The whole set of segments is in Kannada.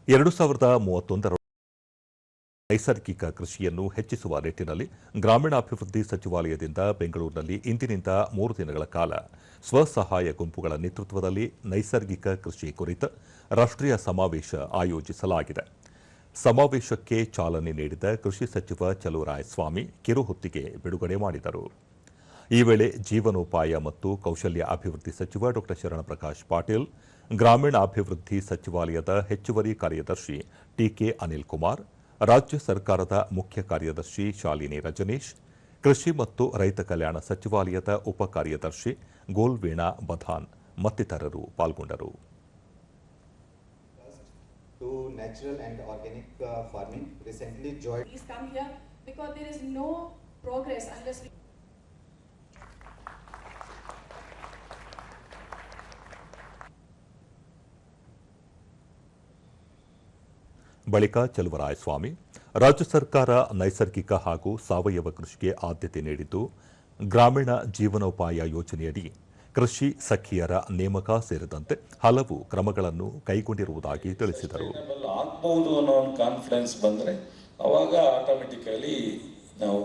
2031 ನೈಸರ್ಗಿಕ ಕೃಷಿಯನ್ನು ಹೆಚ್ಚಿಸುವ ನಿಟ್ಟಿನಲ್ಲಿ ಗ್ರಾಮೀಣಾಭಿವೃದ್ಧಿ ಸಚಿವಾಲಯದಿಂದ ಬೆಂಗಳೂರಿನಲ್ಲಿ ಇಂದಿನಿಂದ 3 ದಿನಗಳ ಕಾಲ ಸ್ವಸಹಾಯ ಗುಂಪುಗಳ ನೇತೃತ್ವದಲ್ಲಿ ನೈಸರ್ಗಿಕ ಕೃಷಿ ಕುರಿತ ರಾಷ್ಟ್ರೀಯ ಸಮಾವೇಶ ಆಯೋಜಿಸಲಾಗಿದೆ. ಸಮಾವೇಶಕ್ಕೆ ಚಾಲನೆ ನೀಡಿದ ಕೃಷಿ ಸಚಿವ ಚಲುವರಾಯಸ್ವಾಮಿ ಕಿರುಹೊತ್ತಿಗೆ ಬಿಡುಗಡೆ ಮಾಡಿದರು. ಈ ವೇಳೆ ಜೀವನೋಪಾಯ ಮತ್ತು ಕೌಶಲ್ಯ ಅಭಿವೃದ್ಧಿ ಸಚಿವ ಡಾ ಶರಣಪ್ರಕಾಶ್ ಪಾಟೀಲ್, ಗ್ರಾಮೀಣಾಭಿವೃದ್ಧಿ ಸಚಿವಾಲಯದ ಹೆಚ್ಚುವರಿ ಕಾರ್ಯದರ್ಶಿ ಟಿಕೆ ಅನಿಲ್ ಕುಮಾರ್, ರಾಜ್ಯ ಸರ್ಕಾರದ ಮುಖ್ಯ ಕಾರ್ಯದರ್ಶಿ ಶಾಲಿನಿ ರಜನೀಶ್, ಕೃಷಿ ಮತ್ತು ರೈತ ಕಲ್ಯಾಣ ಸಚಿವಾಲಯದ ಉಪ ಕಾರ್ಯದರ್ಶಿ ಗೋಲ್ವೀಣಾ ಬಧಾನ್ ಮತ್ತಿತರರು ಪಾಲ್ಗೊಂಡರು. To natural and organic farming recently joined. Please come here because there is no progress unless we. ಬಳಿಕ ಚಲುವರಾಯಸ್ವಾಮಿ, ರಾಜ್ಯ ಸರ್ಕಾರ ನೈಸರ್ಗಿಕ ಹಾಗೂ ಸಾವಯವ ಕೃಷಿಗೆ ಆದ್ಯತೆ ನೀಡಿದ್ದು, ಗ್ರಾಮೀಣ ಜೀವನೋಪಾಯ ಯೋಜನೆಯಡಿ ಕೃಷಿ ಸಖಿಯರ ನೇಮಕ ಸೇರಿದಂತೆ ಹಲವು ಕ್ರಮಗಳನ್ನು ಕೈಗೊಂಡಿರುವುದಾಗಿ ತಿಳಿಸಿದರು. ಆಗ್ಬಹುದು ಅನ್ನೋ ಒಂದು ಕಾನ್ಫಿಡೆನ್ಸ್ ಬಂದರೆ ಅವಾಗ ಆಟೋಮೆಟಿಕಲಿ ನಾವು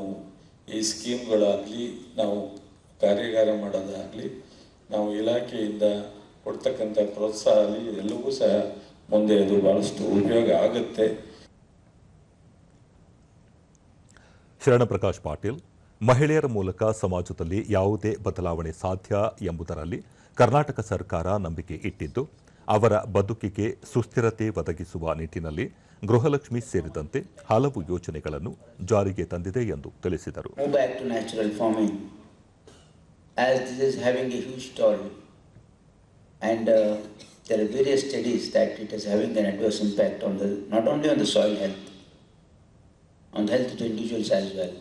ಈ ಸ್ಕೀಮ್ಗಳಾಗಲಿ, ನಾವು ಕಾರ್ಯಾಗಾರ ಮಾಡೋದಾಗಲಿ, ನಾವು ಇಲಾಖೆಯಿಂದ ಕೊಡ್ತಕ್ಕಂಥ ಪ್ರೋತ್ಸಾಹ ಆಗಲಿ ಎಲ್ಲವೂ ಸಹ ಮುಂದೆ ಅದು ಬಹಳಷ್ಟು ಉಪಯೋಗ ಆಗುತ್ತೆ. ಶರಣಪ್ರಕಾಶ್ ಪಾಟೀಲ್, ಮಹಿಳೆಯರ ಮೂಲಕ ಸಮಾಜದಲ್ಲಿ ಯಾವುದೇ ಬದಲಾವಣೆ ಸಾಧ್ಯ ಎಂಬುದರಲ್ಲಿ ಕರ್ನಾಟಕ ಸರ್ಕಾರ ನಂಬಿಕೆ ಇಟ್ಟಿದ್ದು, ಅವರ ಬದುಕಿಗೆ ಸುಸ್ಥಿರತೆ ಒದಗಿಸುವ ನಿಟ್ಟಿನಲ್ಲಿ ಗೃಹಲಕ್ಷ್ಮಿ ಸೇರಿದಂತೆ ಹಲವು ಯೋಜನೆಗಳನ್ನು ಜಾರಿಗೆ ತಂದಿದೆ ಎಂದು ತಿಳಿಸಿದರು. There are various studies that it is having an adverse impact on not only on the soil health, on the health of the individuals as well.